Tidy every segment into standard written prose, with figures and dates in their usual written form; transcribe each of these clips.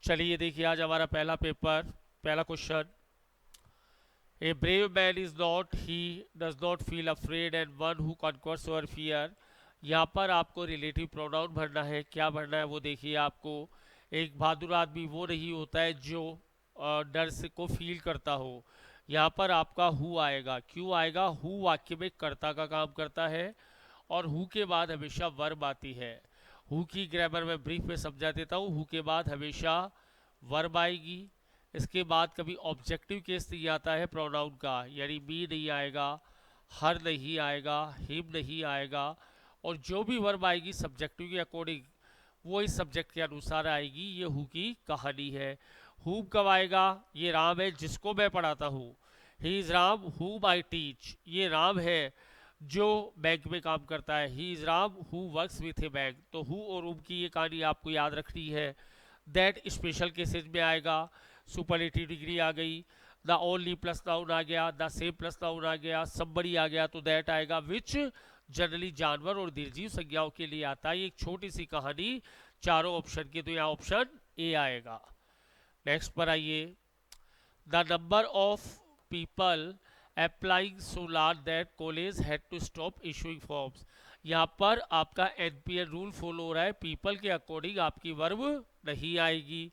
चलिए देखिए आज हमारा पहला पेपर, पहला question. A brave man is not he does not feel afraid and one who conquers over fear. यहाँ पर आपको रिलेटिव प्रोनाउन भरना है। क्या भरना है वो देखिए आपको। एक बहादुर आदमी वो नहीं होता है जो डर से को फील करता हो। यहाँ पर आपका हु आएगा। क्यों आएगा? हु वाक्य में कर्ता का काम करता है और हु के बाद हमेशा वर्ब आती है। हु की ग्रामर में ब्रीफ में समझा देता हूँ। हु के बाद हमेशा वर्ब आएगी। इसके बाद कभी ऑब्जेक्टिव केस नहीं आता है प्रोनाउन का, यानी मी नहीं आएगा, हर नहीं आएगा, हिम नहीं आएगा। और जो भी वर्ब आएगी सब्जेक्टिव के अकॉर्डिंग वो इस सब्जेक्ट के अनुसार आएगी। ये हु की कहानी है। हु कब आएगा? ये राम है जिसको मैं पढ़ाता हूँ। ही इज राम हुम आई टीच। ये राम है जो बैंक में काम करता है। He is Ram who works with A bank. तो हु और उम की ये कहानी आपको याद रखनी है। दैट स्पेशल केसेज में आएगा। सुपरलेटिव डिग्री आ गई, द ओनली प्लस नाउन आ गया, द सेम प्लस नाउन आ गया, समबड़ी आ गया तो दैट आएगा। विच जनरली जानवर और दीर्घजीव संज्ञाओं के लिए आता है। एक छोटी सी कहानी चारों ऑप्शन की, तो यहाँ ऑप्शन ए आएगा। नेक्स्ट पर आइए। The number of people applying so large that college had to stop issuing forms। यहाँ पर आपका एनपीएन रूल फॉलो हो रहा है। पीपल के अकॉर्डिंग आपकी वर्ब नहीं आएगी।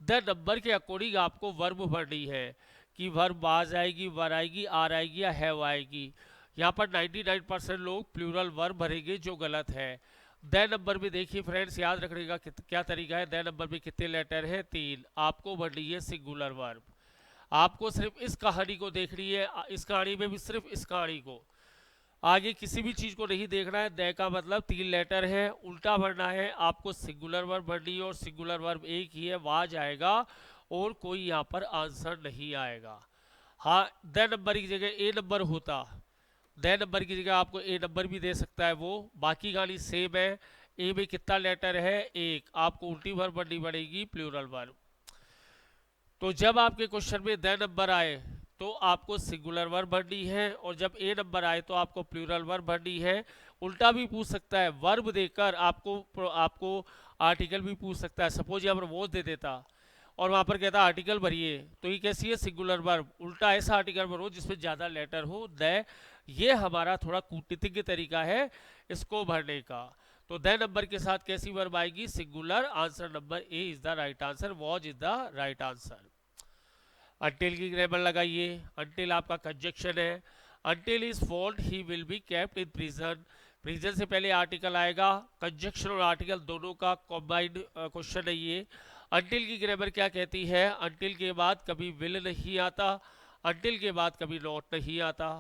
द नंबर के अकॉर्डिंग आपको वर्ब भरनी है कि वर्ब आज आएगी, वर आएगी, आर आएगी या हैव आएगी। यहाँ पर 99% लोग प्लूरल वर्ब भरेंगे जो गलत है। द नंबर में देखिए फ्रेंड्स, याद रखने का क्या तरीका है। द नंबर में कितने लेटर है? 3। आपको भरनी है सिंगुलर वर्ब। आपको सिर्फ इस कहानी को देखनी है, इस कहानी में भी सिर्फ इस कहानी को, आगे किसी भी चीज को नहीं देखना है। द का मतलब 3 लेटर है, उल्टा भरना है। आपको सिंगुलर वर्ब भरनी है और सिंगुलर वर्ब एक ही है, वाज आएगा और कोई यहाँ पर आंसर नहीं आएगा। हाँ, द नंबर की जगह ए नंबर होता, द नंबर की जगह आपको ए नंबर भी दे सकता है वो। बाकी कहानी सेम है। ए में कितना लेटर है? 1। आपको उल्टी वर्ब भरनी पड़ेगी, प्लूरल वर्ब। तो जब आपके क्वेश्चन में द नंबर आए तो आपको सिंगुलर वर्ब भरनी है, और जब ए नंबर आए तो आपको प्लूरल वर्ब भरनी है। उल्टा भी पूछ सकता है, वर्ब देकर आपको आपको आर्टिकल भी पूछ सकता है। सपोज यहाँ पर वॉज दे देता और वहाँ पर कहता आर्टिकल भरिए, तो ये कैसी है? Singular verb. उल्टा ऐसा आर्टिकल भरो जिसमें ज़्यादा लेटर हो, द। ये हमारा थोड़ा कूटनीतिज्ञ तरीका है इसको भरने का। तो द नंबर के साथ कैसी वर्ब आएगी? Singular. Answer number A is the right answer, was is the right answer. Until की ग्रामर लगाइए। अंटिल आपका कंजक्शन है। Until is fault he will be kept in prison. Prison से पहले आर्टिकल आएगा। कंजक्शन और आर्टिकल दोनों का कॉम्बाइंड क्वेश्चन है ये। अंटिल की ग्रामर क्या कहती है? अंटिल के बाद कभी विल नहीं आता, अंटिल के बाद कभी नॉट नहीं आता।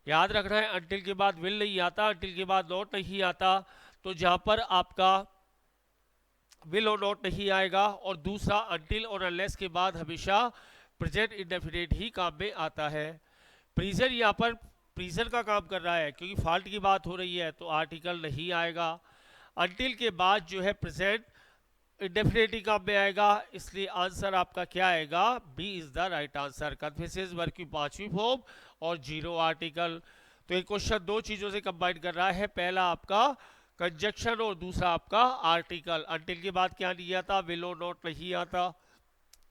याद रखना है, अंटिल के बाद विल नहीं आता, अंटिल के बाद नॉट नहीं आता। तो जहां पर आपका विल और नॉट नहीं आएगा, और दूसरा अंटिल और अनलेस के बाद हमेशा प्रेजेंट इंडेफिनिट ही काम में आता है। प्रीजन यहाँ पर प्रीजन का काम कर रहा है क्योंकि फॉल्ट की बात हो रही है, तो आर्टिकल नहीं आएगा। अंटिल के बाद जो है प्रेजेंट इंडेफिनिट ही काम में आएगा, इसलिए आंसर आपका क्या आएगा? B is the right answer. Confesses verb की 5वीं फॉर्म और 0 आर्टिकल। तो एक क्वेश्चन दो चीजों से कंबाइन कर रहा है। पहला आपका कंजक्शन और दूसरा आपका आर्टिकल। अंटिल के बाद क्या नहीं आता? विल और नॉट नहीं आता।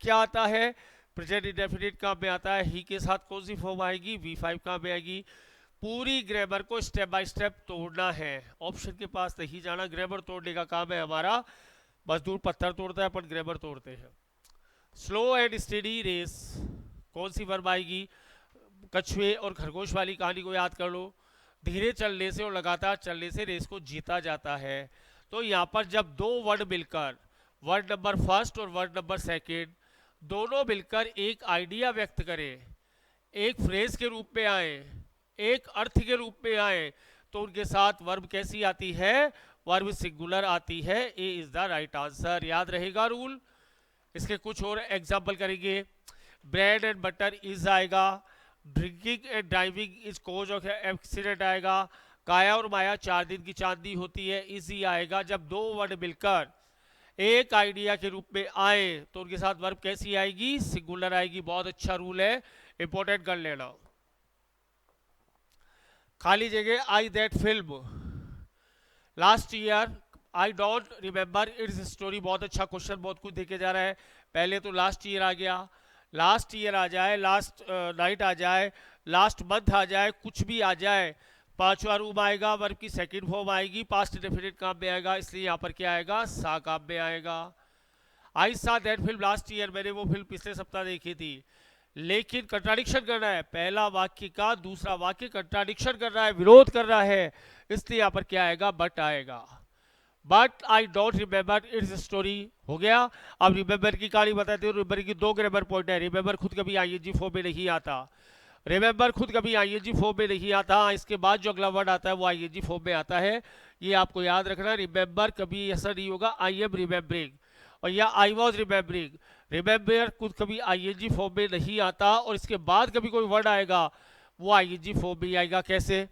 क्या आता है? प्रेजेंट इंडेफिनिट काम में आता है। ही के साथ कौन सी फॉर्म आएगी? V5 काम में आएगी। पूरी ग्रामर को स्टेप बाय स्टेप तोड़ना है, ऑप्शन के पास नहीं जाना। ग्रामर तोड़ने का काम है हमारा। मजदूर पत्थर तोड़ता है, अपन ग्रामर तोड़ते हैं। स्लो एंड स्टेडी रेस, कौन सी वर्ब आएगी? कछुए और खरगोश वाली कहानी को याद कर लो। धीरे चलने से और लगातार चलने से रेस को जीता जाता है। तो यहाँ पर जब दो वर्ड मिलकर, वर्ड नंबर फर्स्ट और वर्ड नंबर सेकेंड, दोनों मिलकर एक आइडिया व्यक्त करें, एक फ्रेज के रूप में आए, एक अर्थ के रूप में आए, तो उनके साथ वर्ब कैसी आती है? वर्ब सिंगुलर आती है। ए इज द राइट आंसर। याद रहेगा रूल। इसके कुछ और एग्जाम्पल करेंगे। ब्रेड एंड बटर इज आएगा। Drinking and driving is cause of accident आएगा। काया और माया 4 दिन की चांदी होती है, इजी आएगा। जब दो वर्ड मिलकर एक आइडिया के रूप में आए तो उनके साथ वर्ब कैसी आएगी? सिंगुलर आएगी। बहुत अच्छा रूल है, इंपॉर्टेंट कर लेना। खाली जगह I that film. Last year I don't remember its story. बहुत अच्छा क्वेश्चन, बहुत कुछ देखे जा रहा है। पहले तो लास्ट ईयर आ गया, लास्ट ईयर आ जाए, लास्ट नाइट आ जाए, लास्ट मंथ आ जाए, कुछ भी आ जाए, पांचवा रूम आएगा, वर्ब की सेकंड फॉर्म आएगी, पास्ट डेफिनेट काम में आएगा, इसलिए यहाँ पर क्या आएगा, सा काम में आएगा। आई सा दैट फिल्म लास्ट ईयर, मैंने वो फिल्म पिछले सप्ताह देखी थी। लेकिन कंट्राडिक्शन कर रहा है, पहला वाक्य का दूसरा वाक्य कंट्राडिक्शन कर रहा है, विरोध कर रहा है, इसलिए यहाँ पर क्या आएगा, बट आएगा। But I don't remember its story हो गया। अब रिमेंबर की कहानी बताते हो। रिमेंबर की दो ग्रामर पॉइंट है। रिमेंबर खुद कभी आईएनजी फॉर्म में नहीं आता, रिमेंबर खुद कभी आईएनजी फॉर्म में नहीं आता, इसके बाद जो अगला वर्ड आता है वो आईएनजी फॉर्म में आता है, ये आपको याद रखना। रिमेंबर कभी ऐसा नहीं होगा आई एम रिमेंबरिंग और या आई वॉज रिमेंबरिंग। रिमेंबर खुद कभी आईएनजी फॉर्म में नहीं आता और इसके बाद कभी कोई वर्ड आएगा वो आईएनजी फॉर्म में आएगा। कैसे?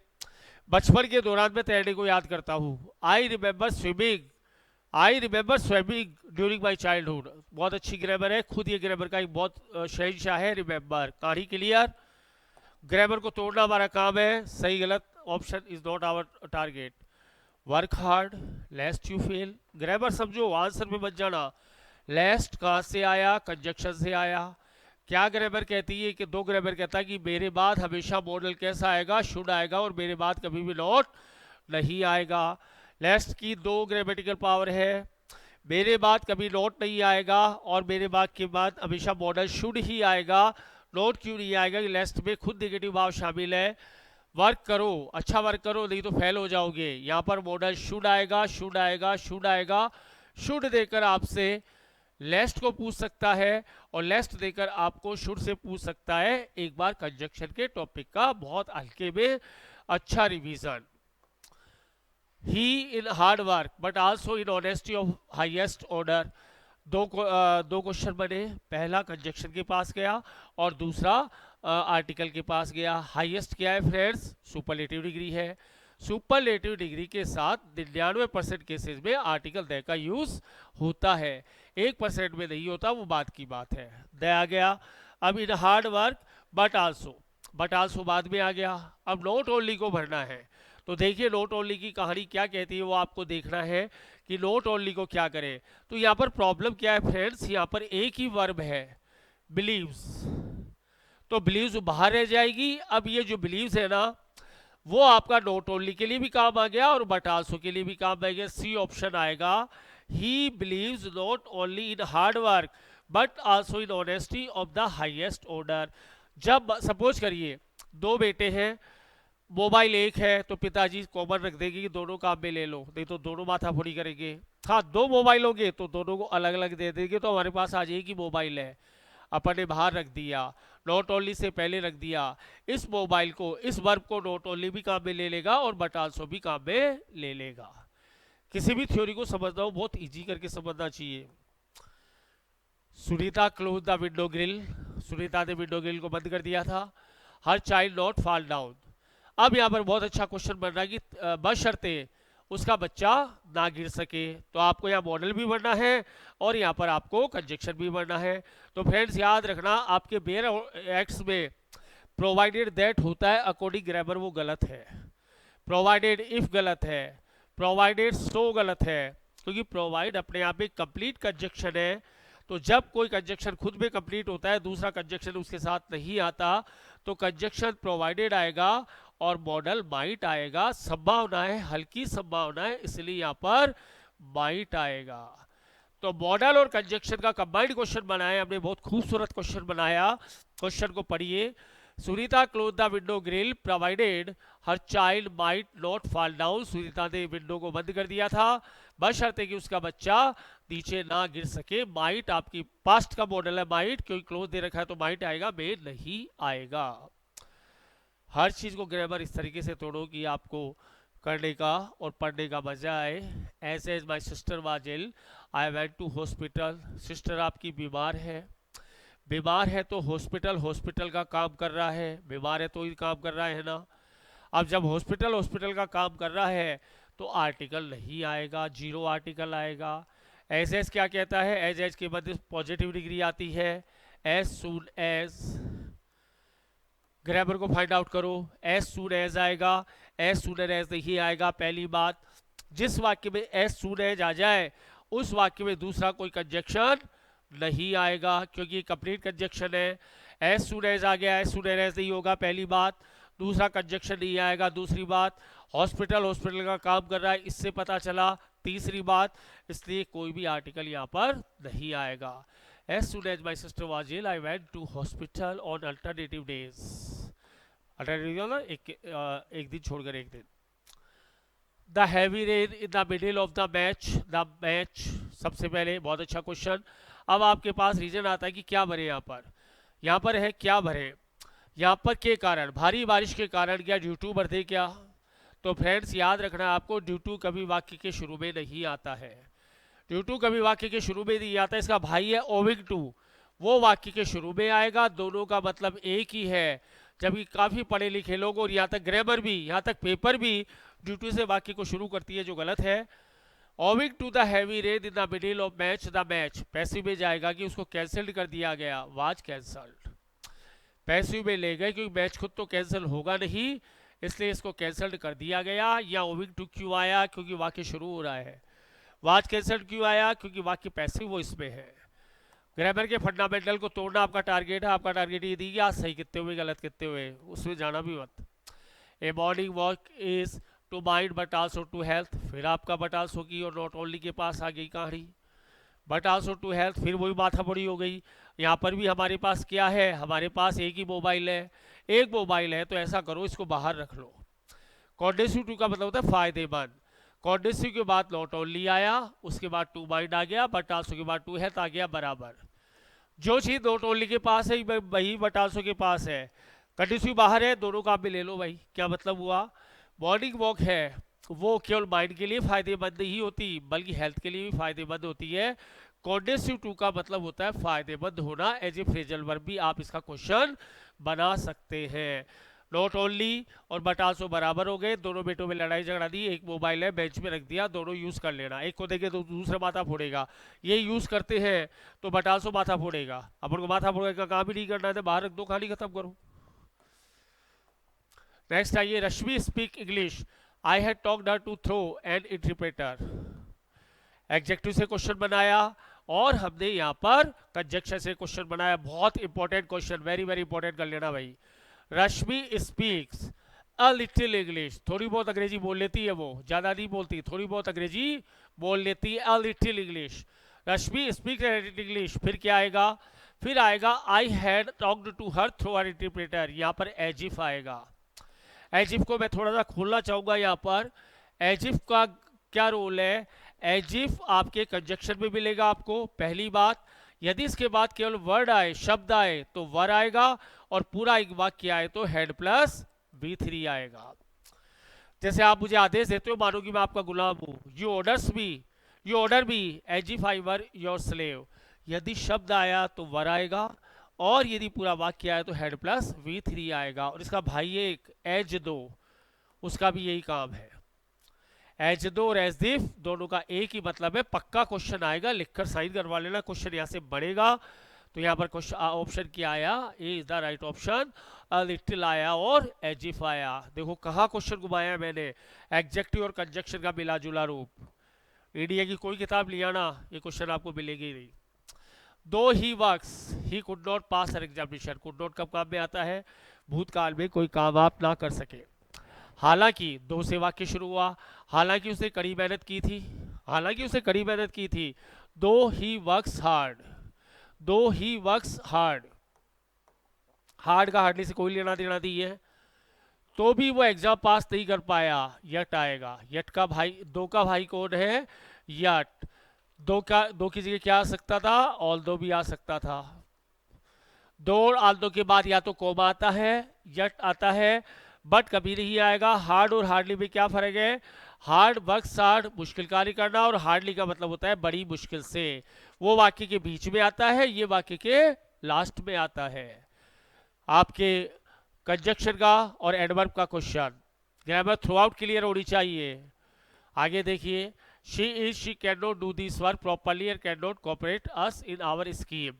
बचपन के दौरान मैं तैरने को याद करता हूँ, I remember swimming, I remember swimming during my childhood. बहुत अच्छी ग्रामर है, खुद ये ग्रामर का एक बहुत शहंशाह है रिमेंबर। कहानी क्लियर? ग्रामर को तोड़ना हमारा काम है, सही गलत option is not our target. Work hard lest you fail, grammar समझो, आंसर पे मत जाना। लेस्ट कहाँ से आया? कंजक्शन से आया। क्या ग्रामर कहती है कि दो ग्रामर कहता है कि मेरे बाद हमेशा मॉडल कैसा आएगा, शुड आएगा, और मेरे बाद कभी भी नॉट नहीं आएगा। लेस्ट की दो ग्रामेटिकल पावर है, मेरे बाद कभी नॉट नहीं आएगा और मेरे बाद के बाद हमेशा मॉडल शुड ही आएगा। नॉट क्यों नहीं आएगा? लेस्ट में खुद नेगेटिव भाव शामिल है। वर्क करो, अच्छा वर्क करो, नहीं तो फेल हो जाओगे। यहाँ पर मॉडल शुड आएगा, शुड आएगा, शुड आएगा। शुड देकर आपसे लेस्ट को पूछ सकता है और लेस्ट देकर आपको शुड से पूछ सकता है। एक बार कंजक्शन के टॉपिक का बहुत हल्के में अच्छा revision. He in hard work but also in honesty of highest order. दो क्वेश्चन बने, पहला कंजक्शन के पास गया और दूसरा आर्टिकल के पास गया। हाईएस्ट क्या है फ्रेंड्स? सुपरलेटिव डिग्री है। सुपरलेटिव डिग्री के साथ 99% केसेस में आर्टिकल द का यूज होता है, 1% में नहीं होता, वो बात की बात है। द आ गया। अब in hard work but also बाद में आ गया। अब नॉट ओनली को भरना है, तो देखिए नॉट ओनली की कहानी क्या कहती है वो आपको देखना है कि नॉट ओनली को क्या करें। तो यहाँ पर प्रॉब्लम क्या है फ्रेंड्स, यहाँ पर एक ही वर्ब है बिलीव्स, तो बिलीव्स बाहर रह जाएगी। अब ये जो बिलीव्स है ना, वो आपका नॉट ओनली के लिए भी काम आ गया और बट आल्सो के लिए भी काम आ गया। सी ऑप्शन आएगा। He believes not only in hard work but also in honesty of the highest order. जब सपोज करिए दो बेटे हैं, मोबाइल एक है, तो पिताजी कॉमन रख देंगे कि दोनों काम में ले लो, नहीं तो दोनों माथा फोड़ी करेंगे। हाँ, दो मोबाइल होंगे तो दोनों को अलग अलग दे देंगे, तो हमारे पास आ जाएगी मोबाइल है, अपन ने बाहर रख दिया, नॉट ओनली से पहले रख दिया। इस मोबाइल को, इस वर्ब को नॉट ओनली भी काम में ले लेगा और बट आल्सो भी काम में ले लेगा। किसी भी थ्योरी को समझना हो बहुत इजी करके समझना चाहिए। Sunita close the window grill, Sunita ने विंडो ग्रिल को बंद कर दिया था। Her child not fall down. अब यहाँ पर बहुत अच्छा क्वेश्चन बन रहा है कि बशर्ते उसका बच्चा ना गिर सके, तो आपको यहाँ मॉडल भी बनना है और यहाँ पर आपको कंजक्शन भी बनना है। तो फ्रेंड्स याद रखना, आपके बेयर एक्ट्स में प्रोवाइडेड दैट होता है अकॉर्डिंग ग्रामर, वो गलत है। प्रोवाइडेड इफ गलत है, प्रोवाइडेड सो गलत है, क्योंकि प्रोवाइड अपने आप में कंप्लीट कंजक्शन है। तो जब कोई कंजक्शन खुद में कंप्लीट होता है, दूसरा कंजक्शन उसके साथ नहीं आता, तो कंजक्शन प्रोवाइडेड आएगा और मॉडल माइट आएगा। संभावना है, हल्की संभावना है, इसलिए यहाँ पर माइट आएगा। तो मॉडल और कंजक्शन का कंबाइंड क्वेश्चन बनाया हमने, बहुत खूबसूरत क्वेश्चन बनाया। क्वेश्चन को पढ़िए। Sunita close the window grill provided her child might not fall down. Sunita ने विंडो को बंद कर दिया था बशर्ते कि उसका बच्चा नीचे ना गिर सके। माइट आपकी पास्ट का मॉडल है, माइट क्योंकि क्लोज दे रखा है तो माइट आएगा, मे नहीं आएगा। हर चीज को ग्रामर इस तरीके से तोड़ो कि आपको करने का और पढ़ने का मजा आए। As as my sister was ill I went to hospital. Sister आपकी बीमार है, बीमार है तो हॉस्पिटल, हॉस्पिटल का काम कर रहा है, बीमार है तो ही काम कर रहा है ना। अब जब हॉस्पिटल हॉस्पिटल का काम कर रहा है तो आर्टिकल नहीं आएगा, जीरो आर्टिकल आएगा। एज एज क्या कहता है? एज एज के बाद पॉजिटिव डिग्री आती है। एज सून एज, ग्रामर को फाइंड आउट करो। एज सून एज आएगा, एज सूनर एज नहीं आएगा, पहली बात। जिस वाक्य में एज सून एज आ जाए उस वाक्य में दूसरा कोई कंजक्शन नहीं आएगा, क्योंकि ये कंप्लीट कंजक्शन है। एज सून एज आ गया, एज सून एज नहीं होगा, पहली बात। दूसरा कंजक्शन नहीं आएगा, दूसरी बात। हॉस्पिटल हॉस्पिटल का काम कर रहा है, इससे पता चला, तीसरी बात। इसलिए कोई भी आर्टिकल यहाँ पर नहीं आएगा। As soon as my sister was ill I went to hospital on alternative days. Alternative ना एक दिन छोड़कर एक दिन। The heavy rain in the middle of the match, सबसे पहले बहुत अच्छा क्वेश्चन। अब आपके पास रीजन आता है कि क्या भरे यहाँ पर है क्या भरे। यहाँ पर के कारण, भारी बारिश के कारण, क्या ड्यू टू भर दे क्या? तो फ्रेंड्स याद रखना आपको, ड्यू टू कभी वाक्य के शुरू में नहीं आता है। ड्यू टू कभी वाक्य के शुरू में नहीं आता। इसका भाई है ओविंग टू, वो वाक्य के शुरू में आएगा। दोनों का मतलब एक ही है। जबकि काफ़ी पढ़े लिखे लोग और यहाँ तक ग्रामर भी, यहाँ तक पेपर भी ड्यू टू से वाक्य को शुरू करती है, जो गलत है। Owing to the heavy rain in the middle of match, the match passive में जाएगा कि उसको कैंसिल्ड कर दिया गया, वाज कैंसल्ड। पैसिव में ले गए क्योंकि मैच खुद तो कैंसिल होगा नहीं, इसलिए इसको कैंसल्ड कर दिया गया। या ओविंग टू क्यों आया? क्योंकि वाक्य शुरू हो रहा है। वाज कैंसल्ड क्यों आया? क्योंकि वाक्य पैसिव वो इसमें है। ग्रामर के फंडामेंटल को तोड़ना आपका टारगेट है। आपका टारगेट ये नहीं कि आज सही कितने हुए गलत कितने हुए, उसमें जाना भी मत। A morning walk is to mind but also to health, फिर आपका बट आल्सो की और नॉट ओनली के पास आ गई कहानी। बट आल्सो टू हेल्थ, फिर वही माथा बड़ी हो गई। यहाँ पर भी हमारे पास क्या है? हमारे पास एक ही मोबाइल है। एक मोबाइल है तो ऐसा करो, इसको बाहर रख लो। कॉन्डेसिव टू का मतलब होता है फायदेमंद। कॉन्डेसिव के बाद नॉट ओनली आया, उसके बाद टू माइंड आ गया, बट आल्सो के बाद टू हेल्थ आ गया बराबर। जो चीज़ नॉट ओनली के पास है वही बट आल्सो के पास है। कंडीसिव बाहर है, दोनों का भी ले लो भाई। क्या मतलब हुआ? मॉर्निंग वॉक है वो केवल माइंड के लिए फायदेमंद नहीं होती बल्कि हेल्थ के लिए भी फायदेमंद होती है। कॉन्डेसिव टू का मतलब होता है फायदेमंद होना। एज ए फ्रेजल वर्ब भी आप इसका क्वेश्चन बना सकते हैं। नॉट ओनली और बट आल्सो बराबर हो गए, दोनों बेटों में लड़ाई झगड़ा दी। एक मोबाइल है बेंच में रख दिया, दोनों यूज कर लेना। एक को देखे तो दूसरा माथा फोड़ेगा, ये यूज करते हैं तो बट आल्सो माथा फोड़ेगा। अपन को माथा फोड़ने का काम ही नहीं करना है तो बाहर रख दो, कहानी खत्म करो। नेक्स्ट आइए, Rashmi speak English, I had talked her to throw an interpreter. Adjective से क्वेश्चन बनाया और हमने यहाँ पर कंजक्शन से क्वेश्चन बनाया। बहुत important question, very very important कर लेना भाई। रश्मि स्पीक्स अ लिटिल इंग्लिश, थोड़ी बहुत अंग्रेजी बोल लेती है, वो ज़्यादा नहीं बोलती, थोड़ी बहुत अंग्रेजी बोल लेती है। A little English, Rashmi speak English. फिर क्या आएगा? फिर आएगा I had talked to her through her interpreter. यहाँ पर एज इफ आएगा। एज इफ को मैं थोड़ा सा खोलना चाहूँगा। यहाँ पर एज इफ का क्या रोल है? एज इफ आपके कंजक्शन में मिलेगा आपको, पहली बात। यदि इसके बाद केवल वर्ड आए, शब्द आए, तो वर आएगा, और पूरा एक वाक्य आए तो हेड प्लस V3 आएगा। जैसे आप मुझे आदेश देते हो, मानो कि मैं आपका गुलाम हूँ। You order me as if I were your slave. यदि शब्द आया तो वर आएगा, और यदि पूरा वाक्य आया तो हेड प्लस V3 आएगा। और इसका भाई एक एज दो, उसका भी यही काम है। एज दो और एज दिफ दोनों का एक ही मतलब है। पक्का क्वेश्चन आएगा, लिखकर साइन करवा लेना, क्वेश्चन यहाँ से बढ़ेगा। तो यहाँ पर क्वेश्चन ऑप्शन क्या आया? A is the right option. A little आया और एज इफ आया। देखो कहाँ क्वेश्चन घुमाया मैंने, एग्जेक्टिव और कंजक्शन का मिला जुला रूप। इंडिया की कोई किताब लिया ना, ये क्वेश्चन आपको मिलेगी नहीं। दो he works he could not pass her examination. Could not कब काम में आता है? भूतकाल में कोई काम आप ना कर सके। हालांकि दो से वाक्य शुरू हुआ, हालांकि उसने कड़ी मेहनत की थी, हालांकि उसने कड़ी मेहनत की थी। दो ही वर्क्स हार्ड, दो ही वर्क्स हार्ड। हार्ड का हार्डली से कोई लेना देना नहीं है, तो भी वो एग्जाम पास नहीं कर पाया। यट आएगा। यट का भाई, दो का भाई कौन है? यट। दो की जगह क्या आ सकता था? ऑल दो भी आ सकता था। दो और ऑल दो के बाद या तो कोमा आता है, यट आता है, बट कभी नहीं आएगा। हार्ड और हार्डली में क्या फर्क है? हार्ड वर्क्स हार्ड, मुश्किल कार्य करना, और हार्डली का मतलब होता है बड़ी मुश्किल से। वो वाक्य के बीच में आता है, ये वाक्य के लास्ट में आता है। आपके कंजक्शन का और एडवर्ब का question, grammar throughout clear होनी चाहिए। आगे देखिए, she is, she can not do this work properly and can not cooperate us in our scheme.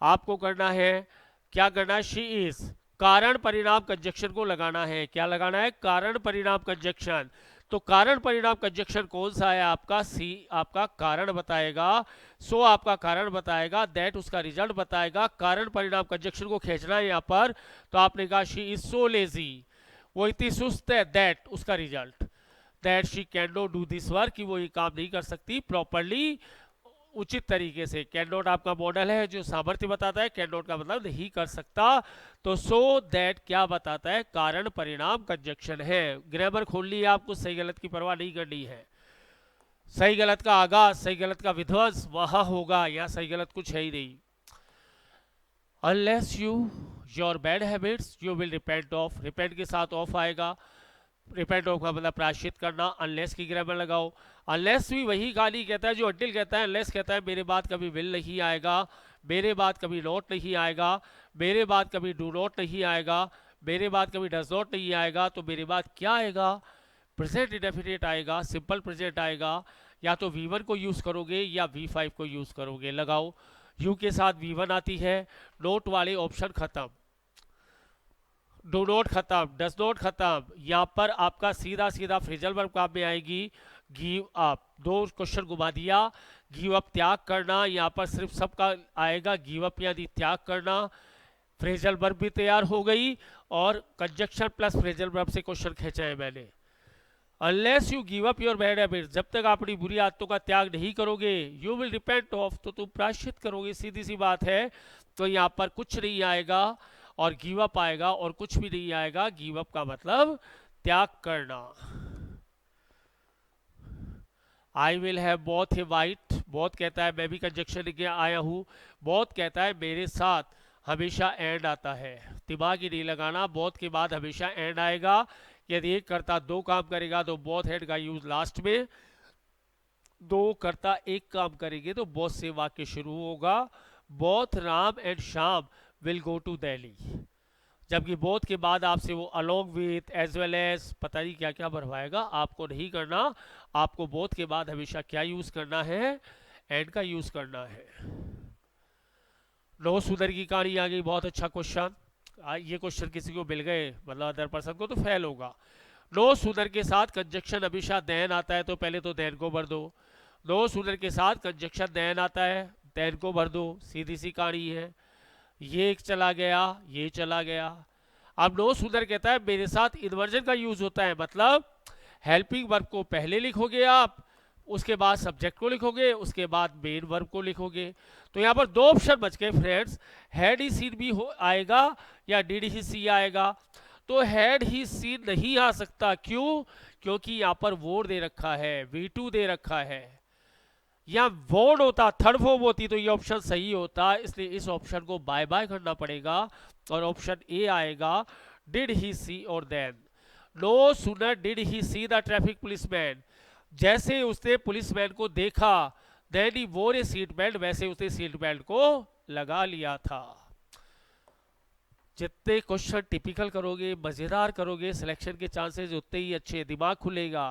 आपको करना है, क्या करना है? शी इज, कारण परिणाम कंजक्शन को लगाना है। क्या लगाना है? कारण परिणाम कंजक्शन। तो कारण परिणाम कंजक्शन कौन सा है आपका? सी आपका कारण बताएगा, सो आपका कारण बताएगा, दैट उसका रिजल्ट बताएगा। कारण परिणाम कंजक्शन को खींचना है यहाँ पर, तो आपने कहा शी इज सो लेजी, वो इतनी सुस्त है, दैट उसका result, that she can not do this work, कि वो ये काम नहीं कर सकती प्रॉपरली, उचित तरीके से। कैन नॉट आपका मॉडल है जो सामर्थ्य बताता है, कैन नॉट का मतलब नहीं कर सकता। तो सो दैट क्या बताता है? कारण परिणाम कंजक्शन है। ग्रामर खोल लिया, आपको सही गलत की परवाह नहीं करनी है। सही गलत का आगाज, सही गलत का विध्वंस वहां होगा, यहाँ सही गलत कुछ है ही नहीं। Unless you your bad habits you will repent of, repent के साथ ऑफ आएगा, रिपेंट ऑफ का मतलब प्रायश्चित करना। अनलेस की ग्रामर लगाओ, अनलेस भी वही गाली कहता है जो अंटिल कहता है। अनलेस कहता है मेरे बाद कभी विल नहीं आएगा, मेरे बाद कभी नॉट नहीं आएगा, मेरे बाद कभी डू नॉट नहीं आएगा, मेरे बाद कभी डज नॉट नहीं आएगा, तो मेरे बाद क्या आएगा? प्रेजेंट इंडेफिनिट आएगा, सिंपल प्रेजेंट आएगा। या तो V1 को यूज करोगे या V5 को यूज करोगे। लगाओ, यू के साथ V1 आती है, नोट वाले ऑप्शन खत्म, डू नॉट खत्म, डज नॉट खत्म। यहाँ पर आपका सीधा सीधा फ्रेजल वर्ब काम में आएगी, गिव अप। दो क्वेश्चन घुमा दिया, गिव अप त्याग करना, यहाँ पर सिर्फ सबका आएगा गिव अप यानी त्याग करना। फ्रेजल वर्ब भी तैयार हो गई और कंजक्शन प्लस फ्रेजल वर्ब से क्वेश्चन खींचा है मैंने। Unless you give up your bad habit, जब तक आप अपनी बुरी आदतों का त्याग नहीं करोगे, यू विल रिपेंट ऑफ, तो तुम प्रायश्चित करोगे, सीधी सी बात है। तो यहाँ पर कुछ नहीं आएगा और गिव अप आएगा, और कुछ भी नहीं आएगा। गिव अप का मतलब त्याग करना। I will have both A white, both कहता है मैं भी कंजक्शन लेके आया हूँ, बोथ कहता है मेरे साथ हमेशा एंड आता है, दिमाग ही नहीं लगाना, बोथ के बाद हमेशा एंड आएगा। यदि एक करता दो काम करेगा तो बोथ हेड का यूज लास्ट में, दो करता एक काम करेंगे तो बोथ से वाक्य शुरू होगा। Both Ram and Shyam will go to Delhi, जबकि बोथ के बाद आपसे वो along with, as well as, पता नहीं क्या क्या भरवाएगा, आपको नहीं करना। आपको बोथ के बाद हमेशा क्या यूज करना है? एंड का यूज करना है। नो सुंदर की कहानी आ गई, बहुत अच्छा क्वेश्चन। ये क्वेश्चन किसी को मिल गए मतलब अदर पर्सन को तो फेल होगा। नो सुंदर के साथ कंजक्शन हमेशा देन आता है, तो पहले तो देन को भर दो। नो सुंदर के साथ कंजक्शन देन आता है, देन को भर दो, सीधी सी कहानी है। ये एक चला गया, ये चला गया। अब नो सुंदर कहता है मेरे साथ इन्वर्जन का यूज होता है, मतलब हेल्पिंग वर्ब को पहले लिखोगे आप, उसके बाद सब्जेक्ट को लिखोगे, उसके बाद मेन वर्ब को लिखोगे। तो यहाँ पर दो ऑप्शन बच गए फ्रेंड्स, हैड ही सीन भी आएगा या डिड ही सी आएगा। तो हैड ही सीन नहीं आ सकता, क्यों? क्योंकि यहाँ पर वोड दे रखा है, V2 दे रखा है। या वोड होता, थर्ड फॉर्म होती तो ये ऑप्शन सही होता, इसलिए इस ऑप्शन को बाय बाय करना पड़ेगा और ऑप्शन ए आएगा, डिड ही सी और then. No sooner did he see the traffic policeman, जैसे उसने पुलिसमैन को देखा, देन ही वोर ए सीट बेल्ट, वैसे उसने सीट बेल्ट को लगा लिया था। जितने क्वेश्चन टिपिकल करोगे, मजेदार करोगे, सिलेक्शन के चांसेस उतने ही अच्छे, दिमाग खुलेगा।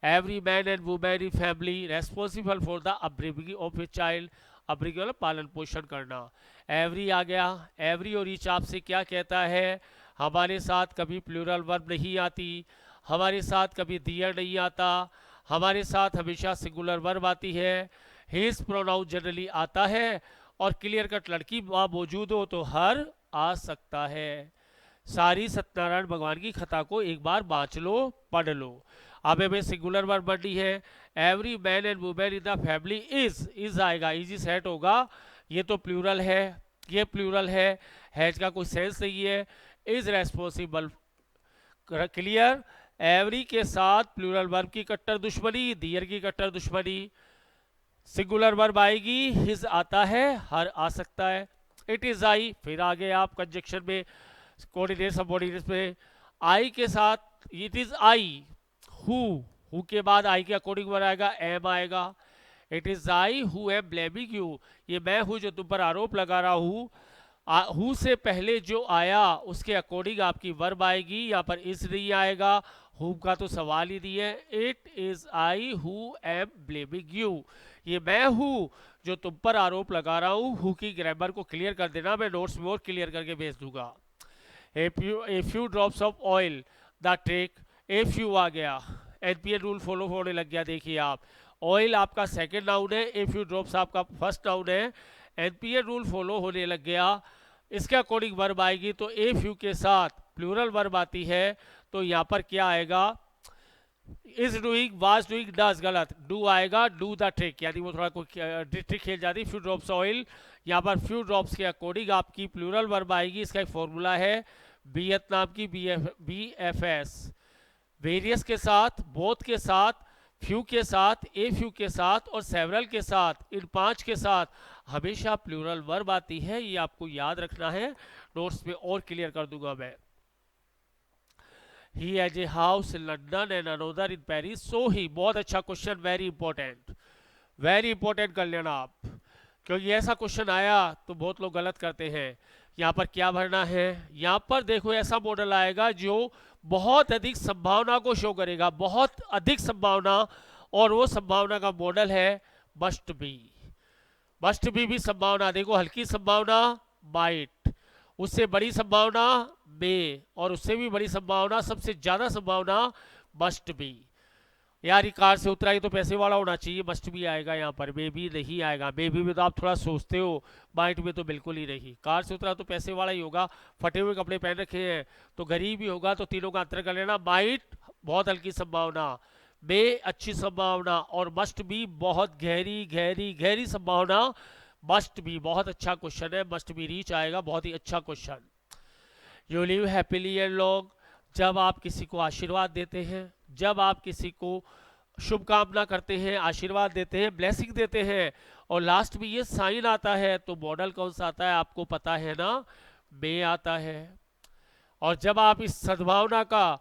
Every man and women in family responsible for the upbringing of a child, upbringing मतलब पालन पोषण करना। एवरी आ गया, एवरी और ईच आपसे क्या कहता है? हमारे साथ कभी प्लूरल वर्ब नहीं आती, हमारे साथ कभी दियर नहीं आता, हमारे साथ हमेशा सिंगुलर वर्ब आती है, हिज प्रोनाउन जनरली आता है, और क्लियर कट लड़की मौजूद हो तो हर आ सकता है। सारी सत्यनारायण भगवान की कथा को एक बार बाँच लो, पढ़ लो। अब हमें सिंगुलर वर्ब बढ़नी है। Every man and women in the family is आएगा, इजी सेट होगा। ये तो प्लूरल है, ये प्लूरल है, हैज का कोई सेंस नहीं है। Is responsible, clear. एवरी के साथ प्लूरल वर्ब की कट्टर दुश्मनी, दियर की कट्टर दुश्मनी। सिंगुलर वर्ब आएगी, हिज आता है, हर आ सकता है। इट इज आई, फिर आगे आप कंजक्शन में कोऑर्डिनेट सबऑर्डिनेट में आई के साथ इट इज आई। हु के बाद आई के अकॉर्डिंग वर्ब आएगा, एम आएगा। It is I who am blaming you, ये मैं हूं जो तुम पर आरोप लगा रहा हूं। हु से पहले जो आया उसके अकॉर्डिंग आपकी वर्ब आएगी, यहाँ पर इज नहीं आएगा, हुम का तो सवाल ही नहीं है। It is I who am blaming you, ये मैं हूँ जो तुम पर आरोप लगा रहा हूँ। हु की ग्रामर को क्लियर कर देना, मैं नोट्स में और क्लियर करके भेज दूंगा। A few drops of oil the track, a few आ गया, एनपीएन रूल फॉलो होने लग गया। देखिए आप, ऑयल आपका सेकंड नाउन है, ए फ्यू ड्रॉप्स आपका फर्स्ट नाउन है, एनपीएन रूल फॉलो होने लग गया। इसके अकॉर्डिंग वर्ब आएगी तो ए फ्यू के साथ प्लूरल वर्ब आती है, तो यहाँ पर क्या आएगा, is doing, was doing, does, गलत, डू आएगा, डू द ट्रिक, यानी वो थोड़ा कोई ट्रिक खेल जाती है। फ्यू ड्रॉप्स ऑयल, यहाँ पर फ्यू ड्रॉप्स के अकॉर्डिंग आपकी प्लूरल वर्ब आएगी। इसका एक फॉर्मूला है वियतनाम की BFS, वेरियस के साथ, बोथ के साथ, फ्यू के साथ, ए फ्यू के साथ और सेवरल के साथ, इन 5 के साथ हमेशा प्लूरल वर्ब आती है। ये आपको याद रखना है, नोट्स में और क्लियर कर दूंगा मैं। He has a house in London and another in Paris, so he, बहुत अच्छा क्वेश्चन, वेरी इंपॉर्टेंट कर लेना आप, क्योंकि ऐसा क्वेश्चन आया तो बहुत लोग गलत करते हैं। यहाँ पर क्या भरना है, यहाँ पर देखो ऐसा मॉडल आएगा जो बहुत अधिक संभावना को शो करेगा, बहुत अधिक संभावना, और वो संभावना का मॉडल है मस्ट बी। मस्ट बी भी संभावना, देखो हल्की संभावना माइट, उससे बड़ी संभावना मे, और उससे भी बड़ी संभावना, सबसे ज्यादा संभावना मस्ट बी। यार ये कार से उतरा ही तो पैसे वाला होना चाहिए, मस्ट भी आएगा यहाँ पर, मे भी नहीं आएगा। मे भी में तो आप थोड़ा सोचते हो, माइट में तो बिल्कुल ही नहीं। कार से उतरा तो पैसे वाला ही होगा, फटे हुए कपड़े पहन रखे हैं तो गरीब ही होगा, तो तीनों का अंतर कर लेना। माइट बहुत हल्की संभावना, मे अच्छी संभावना, और मस्ट भी बहुत गहरी गहरी गहरी संभावना। मस्ट भी बहुत अच्छा क्वेश्चन है, मस्ट भी रीच आएगा, बहुत ही अच्छा question. You live happily and long, जब आप किसी को आशीर्वाद देते हैं, जब आप किसी को शुभकामना करते हैं, आशीर्वाद देते हैं, ब्लेसिंग देते हैं, और लास्ट में ये साइन आता है, तो मॉडल कौन सा आता है आपको पता है ना, मे आता है। और जब आप इस सद्भावना का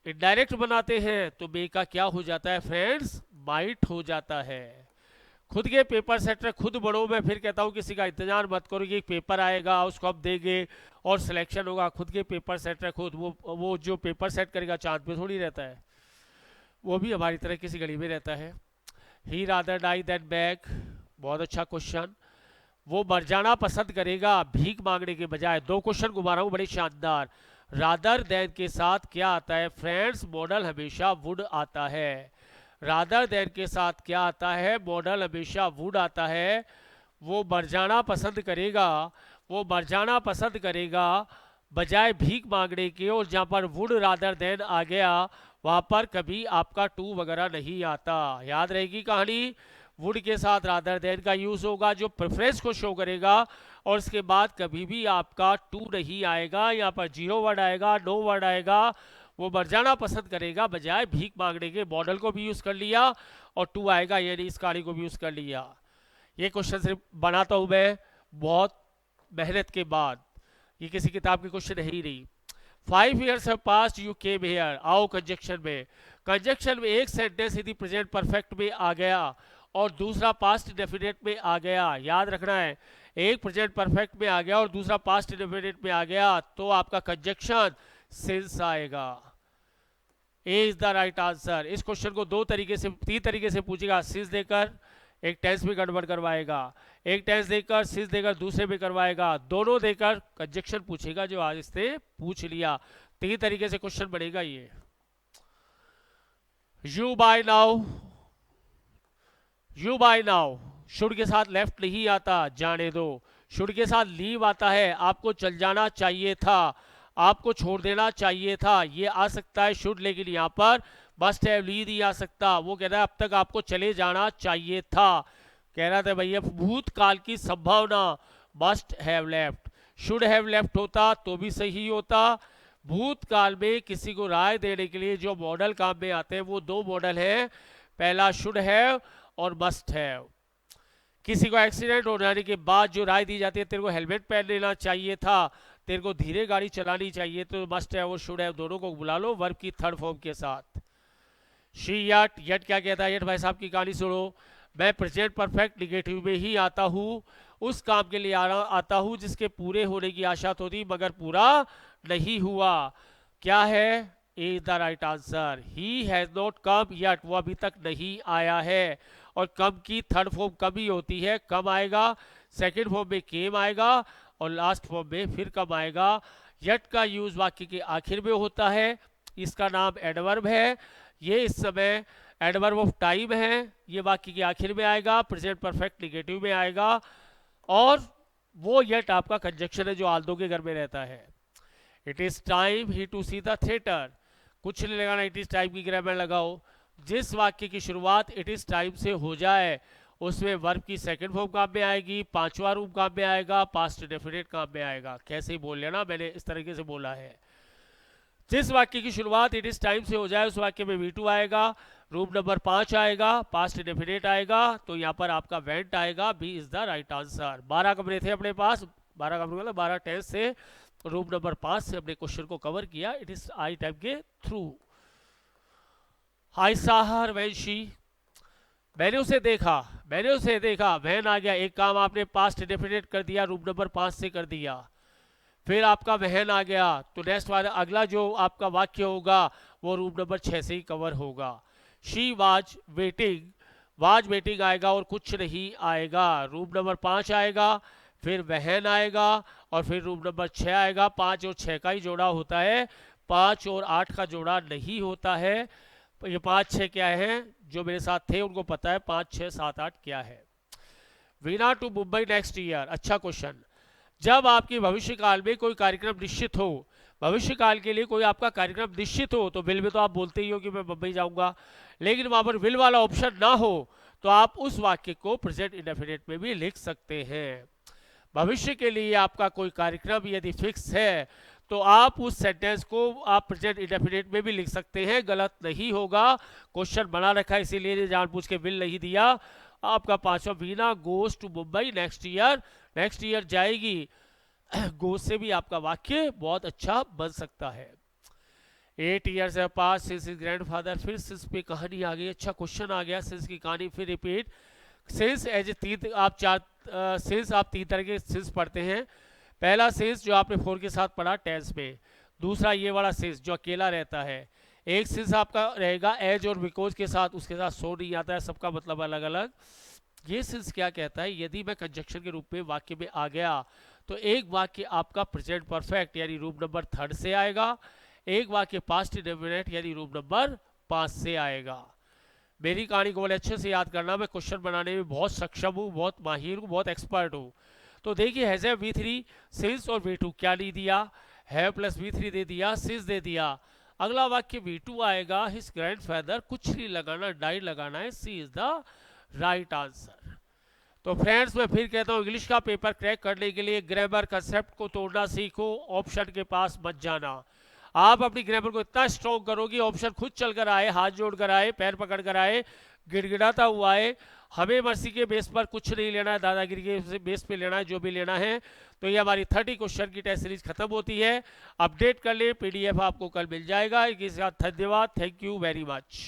इनडायरेक्ट बनाते हैं तो मे का क्या हो जाता है फ्रेंड्स, माइट हो जाता है। खुद के पेपर सेट रहे, खुद बढ़ो। मैं फिर कहता हूँ किसी का इंतजार मत करो कि एक पेपर आएगा उसको हम देंगे और सिलेक्शन होगा। खुद के पेपर सेट रहे खुद, वो जो पेपर सेट करेगा चांद पे थोड़ी रहता है, वो भी हमारी तरह किसी गली में रहता है। ही रादर डाई दैन बैग, बहुत अच्छा क्वेश्चन। वो मर जाना पसंद करेगा भीख मांगने के बजाय। 2 क्वेश्चन घुमा रहा हूँ बड़े शानदार। रादर देन के साथ क्या आता है फ्रेंड्स, मॉडल हमेशा वुड आता है। रादर देन के साथ क्या आता है, मॉडल हमेशा वुड आता है। वो मर जाना पसंद करेगा, वो मर जाना पसंद करेगा बजाय भीख मांगने के, और जहाँ पर वुड रादर देन आ गया वहाँ पर कभी आपका टू वगैरह नहीं आता। याद रहेगी कहानी, वुड के साथ रादर देन का यूज होगा जो प्रेफरेंस को शो करेगा, और उसके बाद कभी भी आपका टू नहीं आएगा। यहाँ पर 0 वर्ड आएगा, नो वर्ड आएगा। वो मर जाना पसंद करेगा बजाय भीख मांगने के, मॉडल को भी यूज कर लिया और टू आएगा, यानी इस कहानी को भी यूज कर लिया। ये क्वेश्चन सिर्फ बनाता हूं मैं बहुत मेहनत के बाद, ये किसी किताब के क्वेश्चन है ही नहीं। 5 years have passed, you came here, आओ कंजक्शन में। कंजक्शन में एक सेंटेंस यदि प्रेजेंट परफेक्ट में आ गया और दूसरा पास्ट इंडेफिनिट में आ गया, याद रखना है, एक प्रेजेंट परफेक्ट में आ गया और दूसरा पास्ट इंडेफिनिट में आ गया, तो आपका कंजक्शन सिंस आएगा। ए इज द राइट आंसर। इस क्वेश्चन को 3 तरीके से पूछेगा, सिंस देकर एक टेंस में कन्वर्ट करवाएगा, एक टेंस देकर सिंस देकर दूसरे में करवाएगा, दोनों देकर कंजक्शन पूछेगा, जो आज इसने पूछ लिया। 3 तरीके से क्वेश्चन बनेगा ये। You by now, you by now should के साथ लेफ्ट नहीं आता, जाने दो। शुड के साथ लीव आता है, आपको चल जाना चाहिए था, आपको छोड़ देना चाहिए था, ये आ सकता है शुड, लेकिन यहाँ पर मस्ट हैव लीव नहीं आ सकता। वो कह रहा है अब तक आपको चले जाना चाहिए था, कह रहा था भैया भूतकाल की संभावना must have left. Should have left होता तो भी सही होता। भूतकाल में किसी को राय देने के लिए जो मॉडल काम में आते हैं वो 2 मॉडल हैं, पहला शुड हैव और मस्ट हैव। किसी को एक्सीडेंट हो जाने के बाद जो राय दी जाती है, तेरे को हेलमेट पहन लेना चाहिए था, तेरे को धीरे गाड़ी चलानी चाहिए, तो मस्ट हैव और शुड हैव दोनों को बुला लो वर्ब की 3rd फॉर्म के साथ। शी यट, यट क्या कहता है, यट भाई साहब की कहानी सुनो। मैं प्रेजेंट परफेक्ट निगेटिव में ही आता हूँ, उस काम के लिए आता हूँ जिसके पूरे होने की आशा तो थी मगर पूरा नहीं हुआ। क्या है, is the right answer. He has not come yet, वो अभी तक नहीं आया है। और कम की 3rd फॉर्म कम ही होती है, कम आएगा, 2nd फॉर्म में केम आएगा और लास्ट फॉर्म में फिर कम आएगा। यट का यूज वाक्य के आखिर में होता है, इसका नाम एडवर्ब है। ये इस समय एडवर्ब ऑफ टाइम है, ये वाक्य के आखिर में आएगा, प्रेजेंट परफेक्ट निगेटिव में आएगा, और वो येट आपका कंजक्शन है जो आल्दो के घर में रहता है। It is time he to see the theatre, कुछ नहीं लगाना, इट इज टाइम की ग्रामर लगाओ। जिस वाक्य की शुरुआत इट इज टाइम से हो जाए उसमें वर्ब की सेकंड फॉर्म काम में आएगी, पांचवा रूप काम में आएगा, पास्ट डेफिनेट काम में आएगा। कैसे ही बोल लेना, मैंने इस तरीके से बोला है। जिस वाक्य की शुरुआत इट इज टाइम से हो जाए उस वाक्य में V2 आएगा, रूप नंबर 5 आएगा, पास्ट डेफिनेट आएगा, तो यहाँ पर आपका वेंट आएगा, B is the right answer. 12 कमरे थे अपने पास, 12 कमरे मतलब 12 टेंस से, रूप नंबर 5 से अपने क्वेश्चन को कवर किया। इट इज आई टाइम के थ्रू। आई सा हर व्हेन शी, मैंने उसे देखा, मैंने उसे देखा, वहन आ गया, एक काम आपने पास्ट डेफिनेट कर दिया, रूप नंबर 5 से कर दिया, फिर आपका वहन आ गया, तो नेक्स्ट वाला अगला जो आपका वाक्य होगा वो रूप नंबर 6 से ही कवर होगा। She was waiting, was waiting आएगा और कुछ नहीं आएगा, रूप नंबर 5 आएगा, फिर वहन आएगा, और फिर रूप नंबर 6 आएगा। 5 और 6 का ही जोड़ा होता है, 5 और 8 का जोड़ा नहीं होता है। ये 5 6 क्या है, जो मेरे साथ थे उनको पता है 5 6 7 8 क्या है। Veena to Mumbai next year, अच्छा क्वेश्चन। जब आपकी भविष्य काल में कोई कार्यक्रम निश्चित हो, भविष्य काल के लिए कोई आपका कार्यक्रम निश्चित हो, तो विल में तो आप बोलते ही हो कि मैं मुंबई जाऊंगा, लेकिन वहां पर विल वाला ऑप्शन ना हो तो आप उस वाक्य को प्रेजेंट इंडेफिनिट में भी लिख सकते हैं। भविष्य के लिए आपका कोई कार्यक्रम यदि फिक्स है तो आप उस सेंटेंस को आप प्रेजेंट इंडेफिनिट में भी लिख सकते हैं, गलत नहीं होगा। क्वेश्चन बना रखा है इसीलिए जानबूझ के विल नहीं दिया। आपका 5वां, Veena goes to Mumbai next year, next year जाएगी, गोज से भी आपका वाक्य बहुत अच्छा बन सकता है। 8 years है पास सिंस हिज ग्रैंडफादर, फिर सिंस पे कहानी आ गई, अच्छा क्वेश्चन आ गया, सिंस की कहानी फिर रिपीट। सिंस एज तीन आप सिंस आप 3 तरह के सिंस पढ़ते हैं। पहला सिंस जो आपने 4 के साथ पढ़ा टेंस में, दूसरा ये वाला सिंस जो अकेला रहता है, एक सिंस आपका रहेगा एज और बिकॉज के साथ, उसके साथ सो नहीं आता है, सबका मतलब अलग अलग। ये सिंस क्या कहता है, यदि मैं कंजक्शन के रूप में वाक्य में आ गया तो एक वाक्य आपका प्रेजेंट परफेक्ट यानी रूप नंबर 3 से आएगा, एक वाक्य पास्ट इंडेफिनिट यानी रूप नंबर 5 से आएगा। मेरी कहानी को बड़े अच्छे से याद करना, मैं क्वेश्चन बनाने में बहुत सक्षम हूँ, बहुत माहिर हूँ, बहुत एक्सपर्ट हूँ। तो देखिए हैज है V3, सिंस और V2 क्या नहीं दिया, है प्लस V3 दे दिया, सिंस दे दिया। अगला वाक्य V2 आएगा, हिज ग्रैंडफादर, कुछ नहीं लगाना, डाइड लगाना है, सी इज द राइट आंसर। तो फ्रेंड्स मैं फिर कहता हूँ, इंग्लिश का पेपर क्रैक करने के लिए ग्रामर कंसेप्ट को तोड़ना सीखो, ऑप्शन के पास मत जाना। आप अपनी ग्रामर को इतना स्ट्रॉन्ग करोगे, ऑप्शन खुद चल कर आए, हाथ जोड़ कर आए, पैर पकड़ कर आए, गिड़गिड़ाता हुआ आए। हमें मर्सी के बेस पर कुछ नहीं लेना है, दादागिरी के बेस पे लेना है जो भी लेना है। तो ये हमारी 30 क्वेश्चन की टेस्ट सीरीज खत्म होती है। अपडेट कर ले, PDF आपको कल मिल जाएगा। इसके साथ धन्यवाद, थैंक यू वेरी मच।